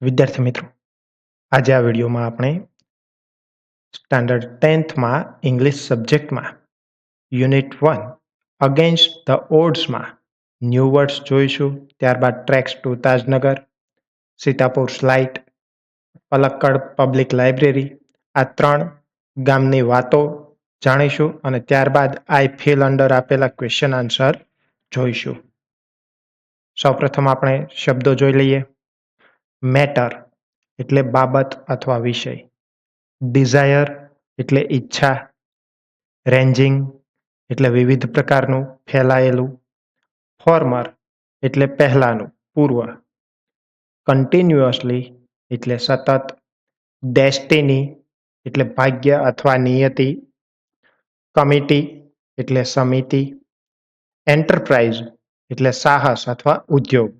વિદ્યાર્થી મિત્રો, આજે આ વિડીયોમાં આપણે સ્ટાન્ડર્ડ 10થમાં ઇંગ્લિશ સબ્જેક્ટમાં યુનિટ 1 અગેન્સ્ટ ધ ઓડ્સમાં ન્યૂ વર્ડ્સ જોઈશું. ત્યારબાદ treks to Tajnagar, Sitapur slight, Palakkad public library, આ 3 ગામની વાતો જાણીશું અને ત્યારબાદ આઈ ફીલ અંડર આપેલા ક્વેશ્ચન આન્સર જોઈશું. સૌપ્રથમ આપણે શબ્દો જોઈ લઈએ. મેટર એટલે બાબત અથવા વિષય. ડિઝાયર એટલે ઈચ્છા. રેન્જિંગ એટલે વિવિધ પ્રકારનું ફેલાયેલું. ફોર્મર એટલે પહેલાનું પૂર્વ. કન્ટિન્યુઅસલી એટલે સતત. ડેસ્ટિની એટલે ભાગ્ય અથવા નિયતિ. કમિટી એટલે સમિતિ. એન્ટરપ્રાઇઝ એટલે સાહસ અથવા ઉદ્યોગ.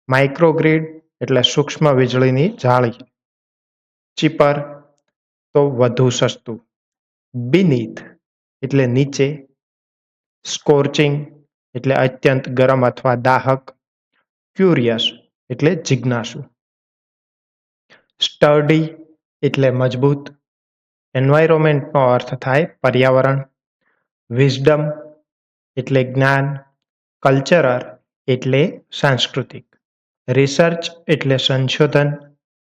માઇક્રોગ્રીડ એટલે સૂક્ષ્મ વીજળીની જાળી. ચીપર તો વધુ સસ્તું. બીનીથ એટલે નીચે. સ્કોર્ચિંગ એટલે અત્યંત ગરમ અથવા દાહક. ક્યુરિયસ એટલે જિજ્ઞાસુ. સ્ટર્ડી એટલે મજબૂત. એન્વાયરોમેન્ટનો અર્થ થાય પર્યાવરણ. વિઝડમ એટલે જ્ઞાન. કલ્ચરર એટલે સાંસ્કૃતિક. રિસર્ચ એટલે સંશોધન.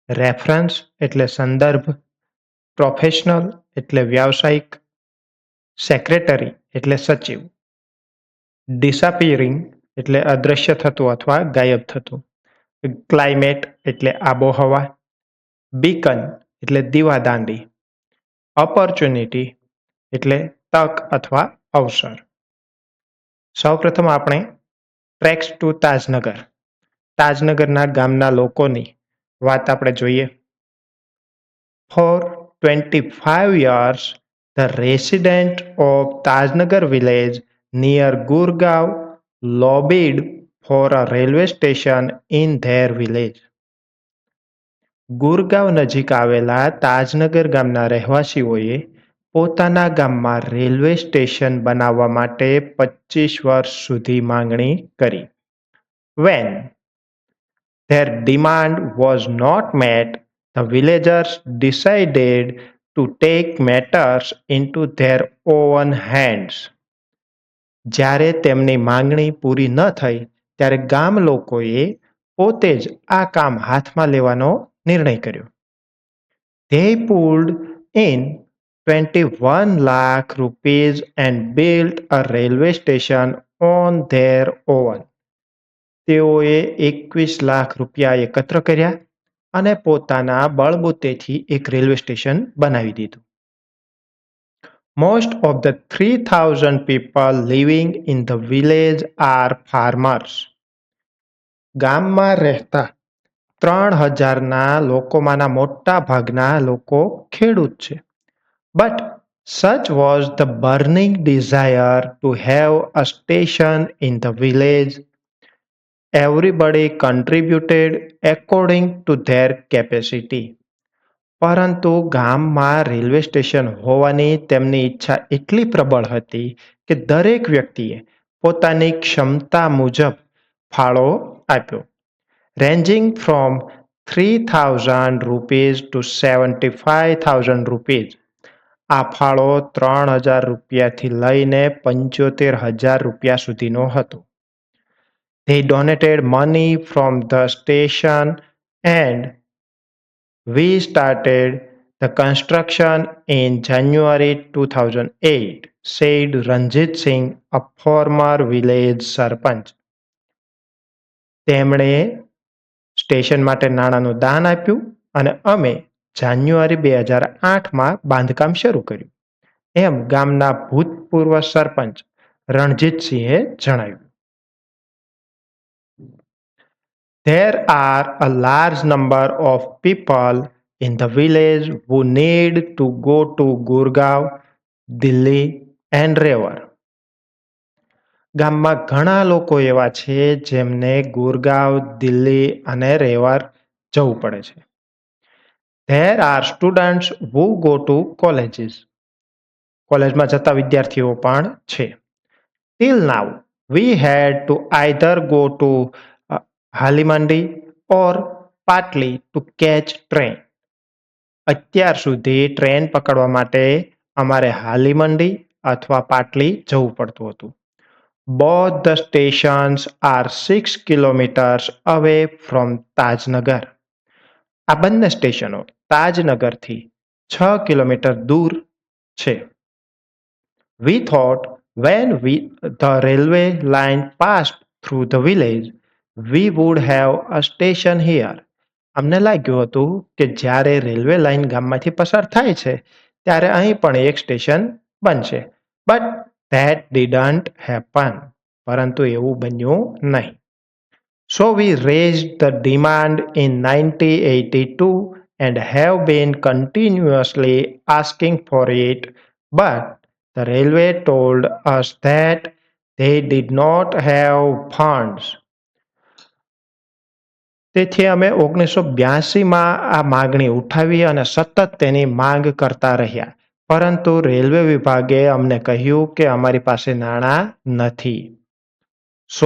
રેફરન્સ એટલે સંદર્ભ. પ્રોફેશનલ એટલે વ્યાવસાયિક. સેક્રેટરી એટલે સચિવ. ડિસઅપિયરિંગ એટલે અદ્રશ્ય થતું અથવા ગાયબ થતું. ક્લાઇમેટ એટલે આબોહવા. બીકન એટલે દીવાદાંડી. ઓપોર્ચ્યુનિટી એટલે તક અથવા અવસર. સૌપ્રથમ આપણે ટ્રેક્સ ટુ તાજનગર, તાજનગરના ગામના લોકોની વાત આપણે જોઈએ. For 25 years, the resident of Tajnagar village near Gurgaon lobbied for a railway station in their village. Gurgaon નજીક આવેલા તાજનગર ગામના રહેવાસીઓએ પોતાના ગામમાં રેલવે સ્ટેશન બનાવવા માટે 25 વર્ષ સુધી માંગણી કરી. When their demand was not met, the villagers decided to take matters into their own hands. જ્યારે તેમની માંગણી પૂરી ન થઈ ત્યારે ગામ લોકોએ પોતે જ આ કામ હાથમાં લેવાનો નિર્ણય કર્યો. They pulled in 21 lakh rupees and built a railway station on their own. તેઓએ 21 લાખ રૂપિયા એકત્ર કર્યા અને પોતાના બળબૂતેથી એક રેલવે સ્ટેશન બનાવી દીધું. Most of the 3,000 people living in the village are farmers. ગામમાં રહેતા 3,000ના લોકોમાંના મોટા ભાગના લોકો ખેડૂત છે. But such was the burning desire to have a station in the village. Everybody contributed according to their capacity. પરંતુ ગામમાં રેલવે સ્ટેશન હોવાની તેમની ઈચ્છા એટલી પ્રબળ હતી કે દરેક વ્યક્તિએ પોતાની ક્ષમતા મુજબ ફાળો આપ્યો. Ranging from 3,000 rupees to 75,000 rupees. આ ફાળો 3,000 રૂપિયાથી લઈને 75,000 રૂપિયા સુધીનો હતો. They donated money from the station and we started the construction in January 2008, said Ranjit Singh, a former village સરપંચ. તેમણે સ્ટેશન માટે નાણાંનું દાન આપ્યું અને અમે જાન્યુઆરી 2008માં બાંધકામ શરૂ કર્યું, એમ ગામના ભૂતપૂર્વ સરપંચ રણજીતસિંહે જણાવ્યું. There are a large number of people in the village who need to go to Gurgaon, Delhi and Rewar. ગામમાં ઘણા લોકો એવા છે જેમને ગુરગાંવ, દિલ્હી અને રેવાર જવું પડે છે. There are students who go to colleges. કોલેજમાં જતા વિદ્યાર્થીઓ પણ છે. Till now, we had to either go to Halimandi or પાટલી ટુ કેચ ટ્રેન. અત્યાર સુધી ટ્રેન પકડવા માટે અમારે હાલી મંડી અથવા પાટલી જવું પડતું હતું. Both the stations are 6 kilometers away from Tajnagar. આ બંને સ્ટેશનો તાજનગરથી 6 કિલોમીટર દૂર છે. We thought the railway line passed through the village, we would have a station here. અમને લાગ્યું હતું કે જ્યારે રેલવે લાઇન ગામમાંથી પસાર થાય છે ત્યારે અહીં પણ એક સ્ટેશન બનશે. But that didn't happen. પરંતુ એવું બન્યું નહીં. So we raised the demand in 1982 and have been continuously asking for it, but the railway told us that they did not have funds. તેથી અમે 1982માં આ માગણી ઉઠાવી અને સતત તેની માંગ કરતા રહ્યા. પરંતુ રેલવે વિભાગે અમને કહ્યું કે અમારી પાસે નાણાં નથી. So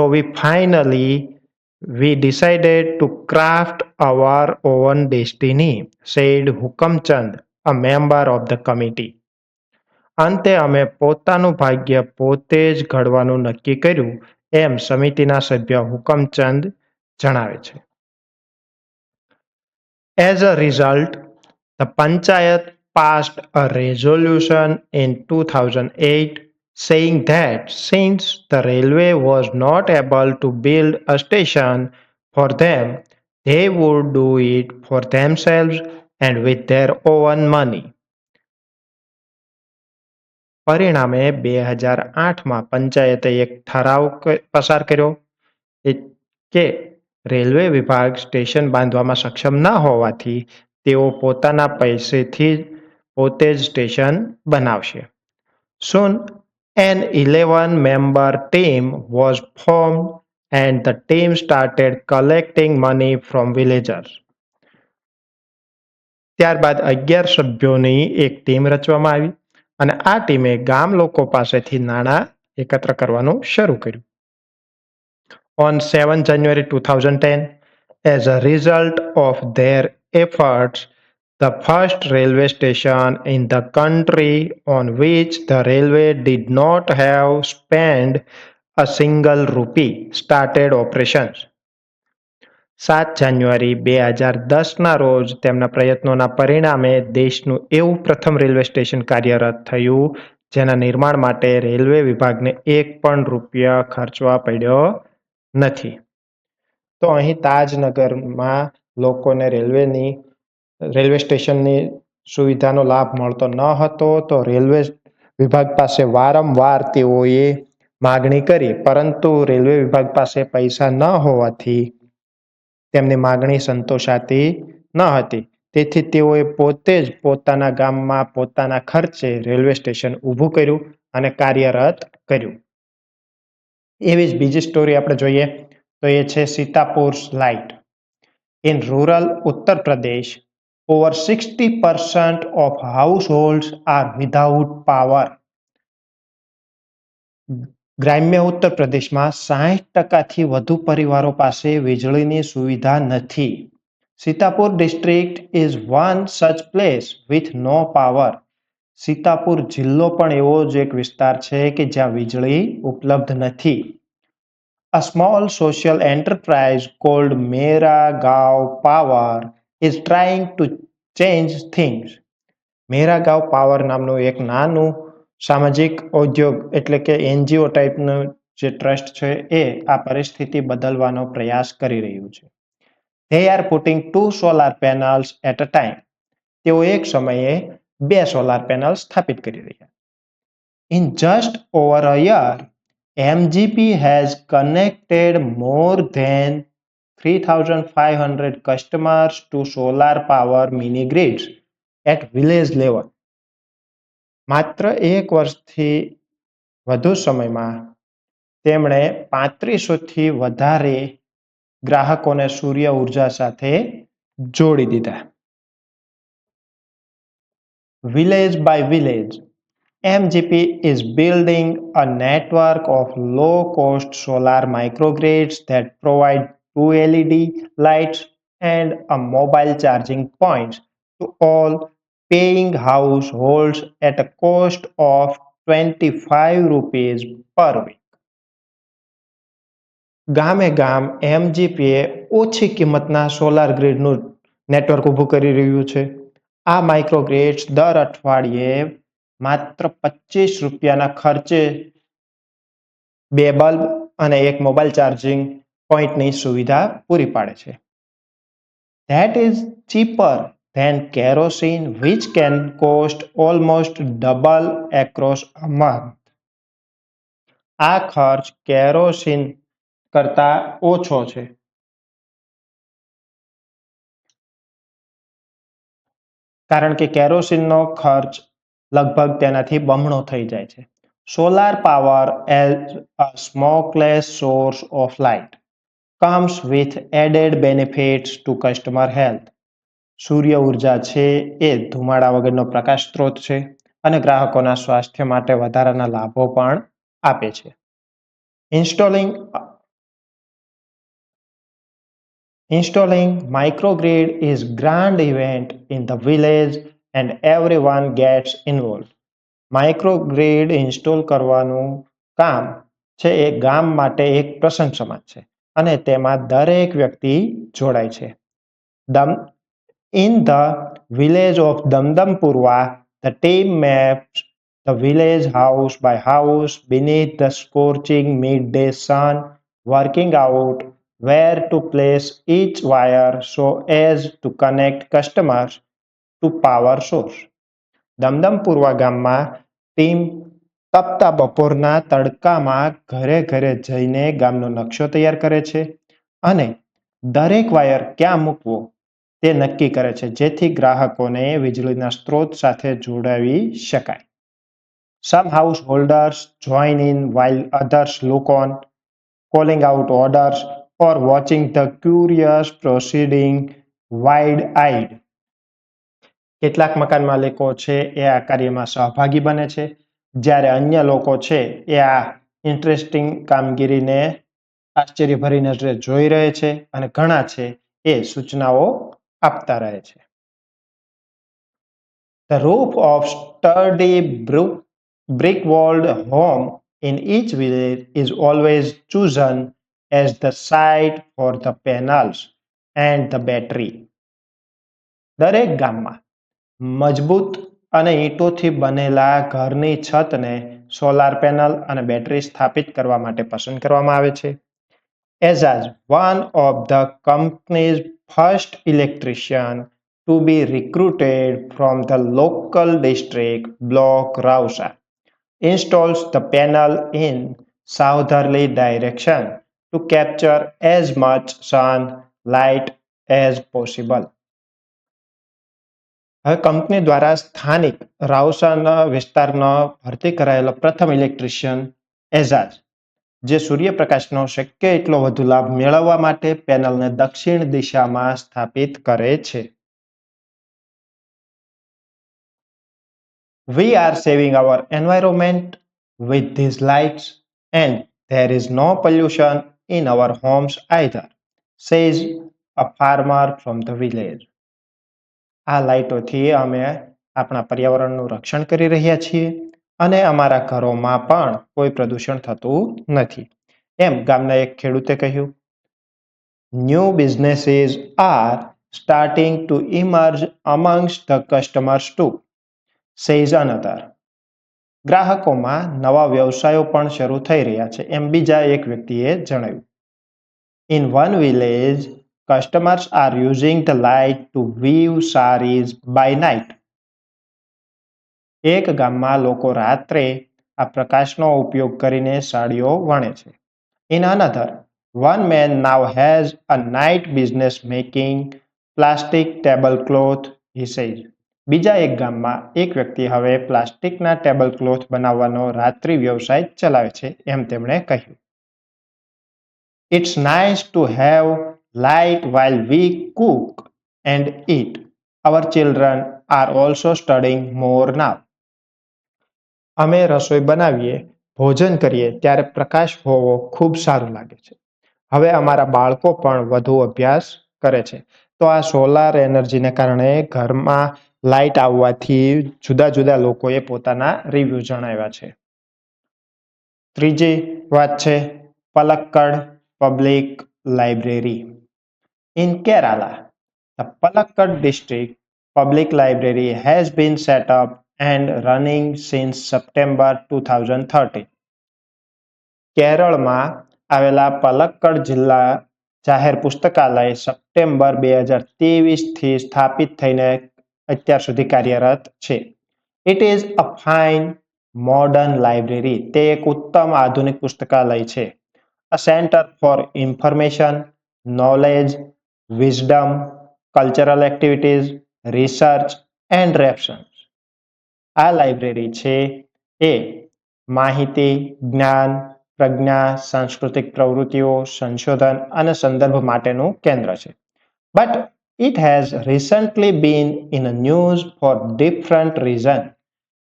we decided to craft our own destiny, said Hukamchand, a member of the committee. અંતે અમે પોતાનું ભાગ્ય પોતે જ ઘડવાનું નક્કી કર્યું, એમ સમિતિના સભ્ય હુકમચંદ જણાવે છે. As a result, the Panchayat passed a resolution in 2008 saying that since the railway was not able to build a station for them, they would do it for themselves and with their own money. પરિણામે 2008માં પંચાયતે એક ઠરાવ પસાર કર્યો કે railway વિભાગ station બાંધવામાં સક્ષમ ન હોવાથી તેઓ પોતાના પૈસેથી પોતે જ સ્ટેશન બનાવશે. Soon an 11-member team was formed and the team started collecting money from villagers. ત્યારબાદ 11 સભ્યોની એક ટીમ રચવામાં આવી અને આ ટીમે ગામ લોકો પાસેથી નાણાં એકત્ર કરવાનું શરૂ કર્યું. On 7 January 2010, as a result of their efforts, the first railway station in the country on which the railway did not have spent a single rupee started operations. 7 જાન્યુઆરી 2010ના રોજ તેમના પ્રયત્નોના પરિણામે દેશનું એવું પ્રથમ રેલવે સ્ટેશન કાર્યરત થયું જેના નિર્માણ માટે રેલવે વિભાગને એક પણ રૂપિયા ખર્ચવા પડ્યો નથી. તો અહીં તાજનગરમાં લોકોને રેલવે સ્ટેશનની સુવિધાનો લાભ મળતો ન હતો, તો રેલવે વિભાગ પાસે વારંવાર તેઓએ માગણી કરી, પરંતુ રેલવે વિભાગ પાસે પૈસા ન હોવાથી તેમની માગણી સંતોષાતી ન હતી. તેથી તેઓએ પોતે જ પોતાના ગામમાં પોતાના ખર્ચે રેલવે સ્ટેશન ઊભું કર્યું અને કાર્યરત કર્યું. એવી જ બીજી સ્ટોરી આપણે જોઈએ તો એ છે Sitapur light. In rural Uttar Pradesh, over 60% of households are without power. ગ્રામ્ય ઉત્તર પ્રદેશમાં 60%થી વધુ પરિવારો પાસે વીજળીની સુવિધા નથી. Sitapur district is one such place with no power. Sitapur જિલ્લો પણ એવો જ એક વિસ્તાર છે કે જ્યાં વીજળી ઉપલબ્ધ નથી. A small social enterprise called Mera Gaon Power is trying to change things. Mera Gaon power નામનું એક નાનું સામાજિક ઉદ્યોગ એટલે કે એનજીઓ ટાઈપનું જે ટ્રસ્ટ છે એ આ પરિસ્થિતિ બદલવાનો પ્રયાસ કરી રહ્યું છે. They are putting 2 solar panels at a time. તેઓ એક સમયે 2 સોલાર પેનલ સ્થાપિત કરી રહ્યા. In just over a year, MGP has connected more than 3,500 customers to solar power mini grids at village level. માત્ર એક વર્ષથી વધુ સમયમાં તેમણે 3500થી વધારે ગ્રાહકોને સૂર્ય ઉર્જા સાથે જોડી દીધા. Village by village, MGP is building a network of low-cost solar microgrids that provide 2 LED lights and a mobile charging point to all paying households at a cost of 25 rupees per week. ગામે ગામ એમજીપીએ ઓછી કિંમતના solar ગ્રીડનું network ઊભું કરી રહ્યું છે. આ માઇક્રોગ્રીડ્સ દર અઠવાડિયે માત્ર 25 રૂપિયાના ખર્ચે બે બલ્બ અને એક મોબાઈલ ચાર્જિંગ પોઈન્ટની સુવિધા પૂરી પાડે છે. That is cheaper than kerosene, which can cost almost double across a month. આ ખર્ચ કેરોસીન કરતા ઓછો છે. કારણ કે કેરોસીનનો ખર્ચ લગભગ તેનાથી બમણો થઈ જાય છે. Solar power as a smokeless source of light comes with added benefits to customer health. સૂર્ય ઉર્જા છે એ ધુમાડા વગરનો પ્રકાશ સ્ત્રોત છે અને ગ્રાહકોના સ્વાસ્થ્ય માટે વધારાના લાભો પણ આપે છે. Installing microgrid is grand event in the village and everyone gets involved. Microgrid install કરવાનું કામ છે એ ગામ માટે એક પ્રસંગ સમાન છે અને તેમાં દરેક વ્યક્તિ જોડાય છે. In the village of Damdampurwa, the team maps the village house by house beneath the scorching midday sun, working out where to place each wire so as to connect customers to power source. દમદમપુરવા ગામમાં team તપતા બપોરના તડકામાં ઘરે ઘરે જઈને ગામનો નકશો તૈયાર કરે છે અને દરેક વાયર ક્યાં મૂકવો તે નક્કી કરે છે જેથી ગ્રાહકોને વીજળીના સ્ત્રોત સાથે જોડાવી શકાય. Some householders join in while others look on, calling out orders or watching the curious proceeding wide-eyed. કેટલાક મકાન માલિકો છે એ આ કાર્યમાં સહભાગી બને છે જ્યારે અન્ય લોકો છે એ આ ઇન્ટરેસ્ટિંગ કામગીરીને આશ્ચર્યભરી નજરે જોઈ રહે છે અને ઘણા છે એ સૂચનાઓ આપતા રહે છે. The roof of sturdy brick-walled home in each village is always chosen as the site for the panels and the battery. દરેક ગામમાં મજબૂત અને ઈંટોથી બનેલા ઘરની છતને સોલાર પેનલ અને બેટરી સ્થાપિત કરવા માટે પસંદ કરવામાં આવે છે. As one of the company's first electrician to be recruited from the local district block, Rausa installs the panel in southerly direction to capture as much sunlight as possible. હવે company દ્વારા સ્થાનિક રાઉસાના વિસ્તારના ભરતી કરાયેલો પ્રથમ ઇલેક્ટ્રિશિયન એઝાજ જે સૂર્યપ્રકાશનો શક્ય એટલો વધુ લાભ મેળવવા માટે પેનલને દક્ષિણ દિશામાં સ્થાપિત કરે છે. We are saving our environment with these lights and there is no pollution in our homes either, says a farmer from the village. આ લાઇટોથી અમે આપણા પર્યાવરણનું રક્ષણ કરી રહ્યા છીએ અને અમારા ઘરોમાં પણ કોઈ પ્રદૂષણ થતું નથી એમ ગામના એક ખેડૂતે કહ્યું. New businesses are starting to emerge amongst the customers too, says another. ગ્રાહકોમાં નવા વ્યવસાયો પણ શરૂ થઈ રહ્યા છે એમ બીજા એક વ્યક્તિએ જણાવ્યું. In one village, customers are using the light to weave saris by night. એક ગામમાં લોકો રાત્રે આ પ્રકાશનો ઉપયોગ કરીને સાડીઓ વણે છે. In another, one man now has a night business making plastic tablecloth, he says. બીજા એક ગામમાં એક વ્યક્તિ હવે પ્લાસ્ટિકના ટેબલક્લોથ બનાવવાનો રાત્રિ વ્યવસાય ચલાવે છે એમ તેમણે કહ્યું. It's nice to have light while we cook and eat. Our children are also studying more now. અમે રસોઈ બનાવીએ, ભોજન કરીએ ત્યારે પ્રકાશ હોવો ખૂબ સારું લાગે છે. હવે અમારા બાળકો પણ વધુ અભ્યાસ કરે છે. તો આ સોલાર એનર્જીને કારણે ઘરમાં લાઇટ આવવાથી જુદા જુદા લોકોએ પોતાના રિવ્યુ જણાવ્યા છે. ત્રીજી વાત છે Palakkad public library. In Kerala, the Palakkad district public library has been set up and running since September 2013. કેરળમાં આવેલા પલક્કડ જિલ્લા જાહેર પુસ્તકાલય સપ્ટેમ્બર 2023થી સ્થાપિત થઈને અત્યાર સુધી કાર્યરત છે. It is a fine modern library. તે એક ઉત્તમ આધુનિક પુસ્તકાલય છે. અ centre for information, knowledge, wisdom, cultural activities, research and reference. આ લાઇબ્રેરી છે એ માહિતી, જ્ઞાન, પ્રજ્ઞા, સાંસ્કૃતિક પ્રવૃત્તિઓ, સંશોધન અને સંદર્ભ માટેનું કેન્દ્ર છે. But it has recently been in a news for different reason.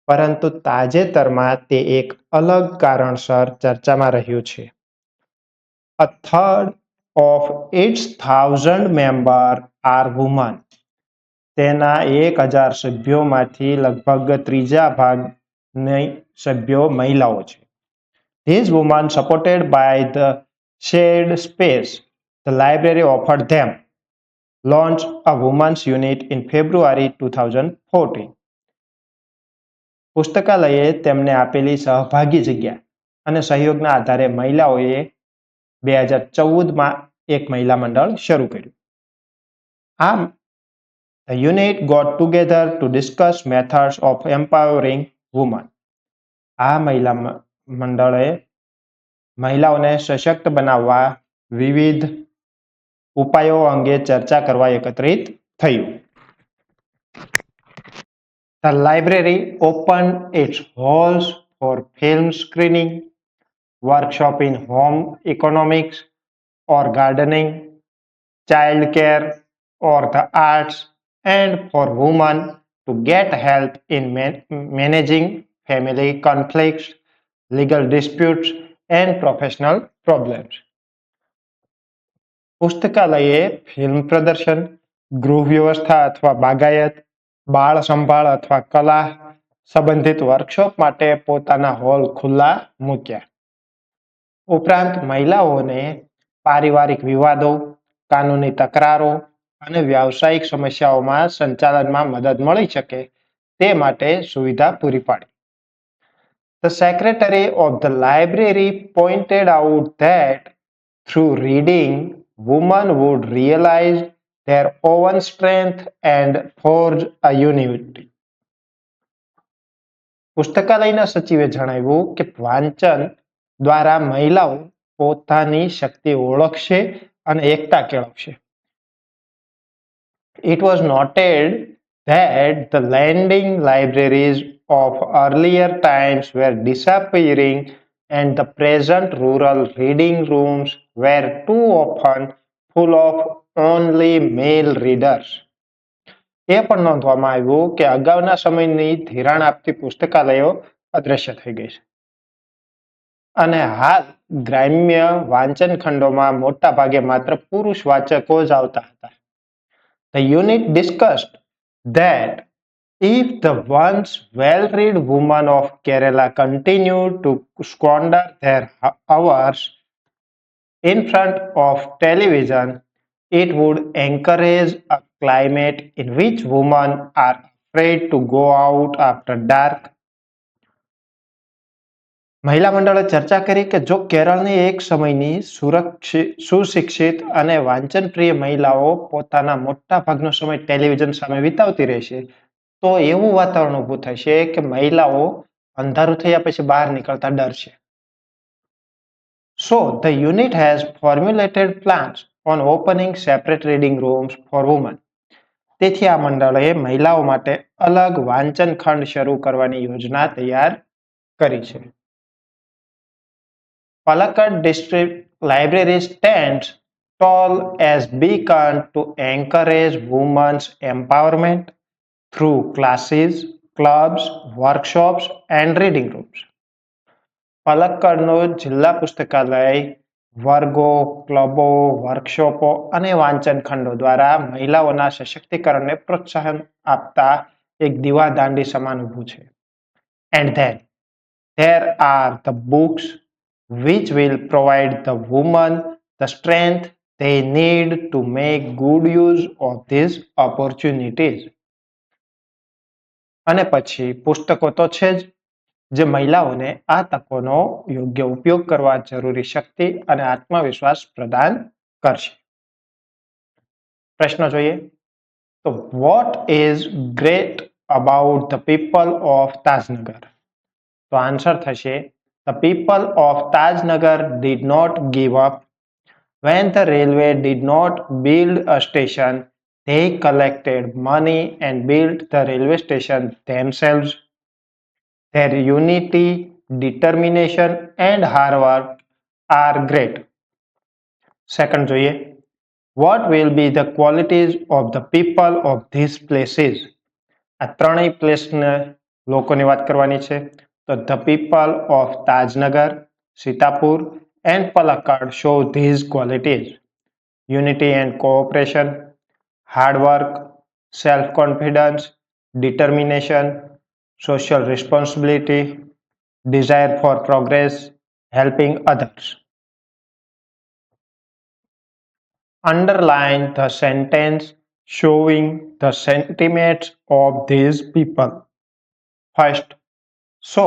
પરંતુ તાજેતરમાં તે એક અલગ કારણસર ચર્ચામાં રહ્યું છે. A third of its 1,000 member are women. તેના 1,000 સભ્યોમાંથી લગભગ ત્રીજા ભાગની સભ્યો મહિલાઓ છે. These women, supported by the shared space the library offered them, launched a women's unit in February 2014. પુસ્તકાલયે તેમને આપેલી સહભાગી જગ્યા અને સહયોગના આધારે મહિલાઓએ 2014માં એક મહિલા મંડળ શરૂ કર્યું. આમ the unit got together to discuss methods of empowering women. આ મહિલા મંડળે મહિલાઓને સશક્ત બનાવવા વિવિધ ઉપાયો અંગે ચર્ચા કરવા એકત્રિત થયું. The library opened its halls for film screening, workshop in home economics or gardening, child care or the arts, and for women to get help in managing family conflicts, legal disputes, and professional problems. પુસ્તકાલયે film પ્રદર્શન, ગૃહ વ્યવસ્થા અથવા બાગાયત, બાળ સંભાળ અથવા કલા સંબંધિત વર્કશોપ માટે પોતાના હોલ ખુલ્લા મૂક્યા. ઉપરાંત મહિલાઓને પારિવારિક વિવાદો, કાનૂની તકરારો અને વ્યાવસાયિક સમસ્યાઓમાં સંચાલનમાં મદદ મળી શકે તે માટે સુવિધા પૂરી પાડી. The secretary of the library pointed out that through reading, women would realize their own strength and forge a unity. પુસ્તકાલયના સચિવે જણાવ્યું કે વાંચન દ્વારા મહિલાઓ પોતાની શક્તિ ઓળખશે અને એકતા કેળવશે. It was noted that the lending libraries of earlier times were disappearing and the present rural reading rooms were too often full of only male readers. એ પણ નોંધવામાં આવ્યું કે અગાઉના સમયની ધિરાણ આપતી પુસ્તકાલયો અદ્રશ્ય થઈ ગઈ છે અને હાલ ગ્રામ્ય વાંચન ખંડોમાં મોટા ભાગે માત્ર પુરુષ વાચકો જ આવતા હતા. The unit discussed that if the once well-read women of Kerala continued to squander their hours in front of television, it would encourage a climate in which women are afraid to go out after dark. મહિલા મંડળે ચર્ચા કરી કે જો કેરળની એક સમયની સુશિક્ષિત અને વાંચનપ્રિય મહિલાઓ પોતાના મોટા ભાગનો સમય ટેલિવિઝન સામે વિતાવતી રહેશે તો એવું વાતાવરણ ઊભું થશે કે મહિલાઓ અંધારું થયા પછી બહાર નીકળતા ડરશે. So the unit has formulated plans on opening separate reading rooms for women. તેથી આ મંડળે મહિલાઓ માટે અલગ વાંચન ખંડ શરૂ કરવાની યોજના તૈયાર કરી છે. Palakkad District Library stands tall as beacon to encourage women's empowerment through classes, clubs, workshops and reading rooms. પલક્કડનું જિલ્લા પુસ્તકાલય વર્ગો, ક્લબો, વર્કશોપો અને વાંચન ખંડો દ્વારા મહિલાઓના સશક્તિકરણને પ્રોત્સાહન આપતા એક દીવાદાંડી સમાન ઊભું છે. And then there are the books which will provide the woman the strength they need to make good use of these opportunities. અને પછી પુસ્તકો તો છે જ, જે મહિલાઓને આ તકોનો યોગ્ય ઉપયોગ કરવા જરૂરી શક્તિ અને આત્મવિશ્વાસ પ્રદાન કરશે. પ્રશ્ન જોઈએ તો what is great about the people of Tajnagar? તો આન્સર થશે the people of Tajnagar did not give up. When the railway did not build a station, they collected money and built the railway station themselves. Their unity, determination, and hard work are great. Second જોઈએ what will be the qualities of the people of these places? આ ત્રણેય પ્લેસના લોકોની વાત કરવાની છે. તો the people of Tajnagar, Sitapur, and Palakkad show these qualities: unity and cooperation, hard work, self-confidence, determination, social responsibility, desire for progress, helping others. Underline the sentence showing the sentiments of these people. First, so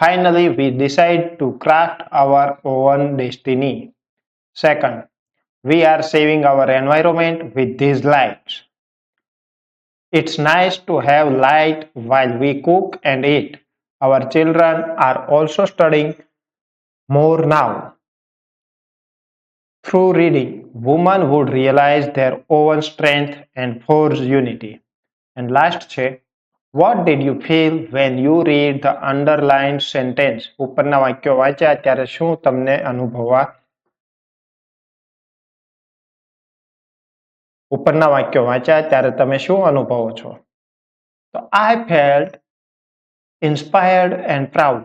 finally we decide to craft our own destiny. Second, we are saving our environment with these lights. It's nice to have light while we cook and eat. Our children are also studying more now. Through reading, women would realize their own strength and forge unity. And last છે what did you feel when you read the underlined sentence? ઉપરના વાક્યો વાંચ્યા ત્યારે શું તમને અનુભવા? ઉપરના વાક્યો વાંચ્યા ત્યારે તમે શું અનુભવો છો? તો I felt inspired and proud.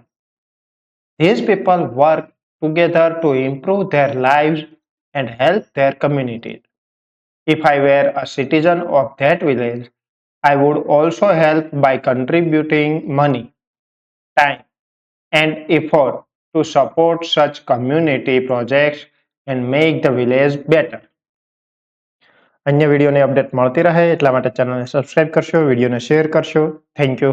These people work together to improve their lives and help their communities. If I were a citizen of that village, I would also help by contributing money, time, and effort to support such community projects and make the village better. અન્ય વિડીયોની update મળતી રહે એટલા માટે ચેનલને subscribe કરશો, વિડીયોને share કરશો. Thank you.